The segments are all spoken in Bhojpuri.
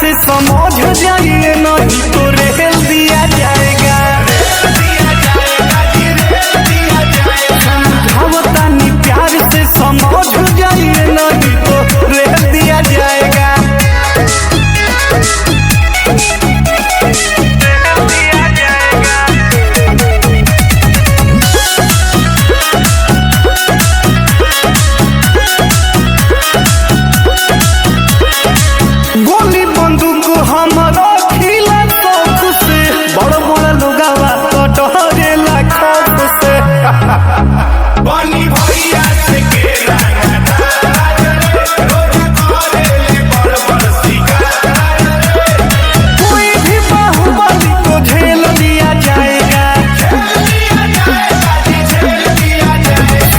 से समझ जाइए नहीं तो रेल दिया जाएगा। समझावतानी प्यार से समझ जाइए नहीं तो रेल दिया जाएगा। गोली बंदूक हमारा खिला शौक से, बड़ बड़ लोगावा तो डरेला खौफ से। बनी भैया से केला कोई भी बाहुबली को झेल दिया जाएगा।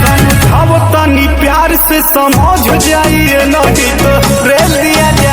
समझावतानी प्यार से समझ जाइए नहीं तो रेल दिया जाएगा।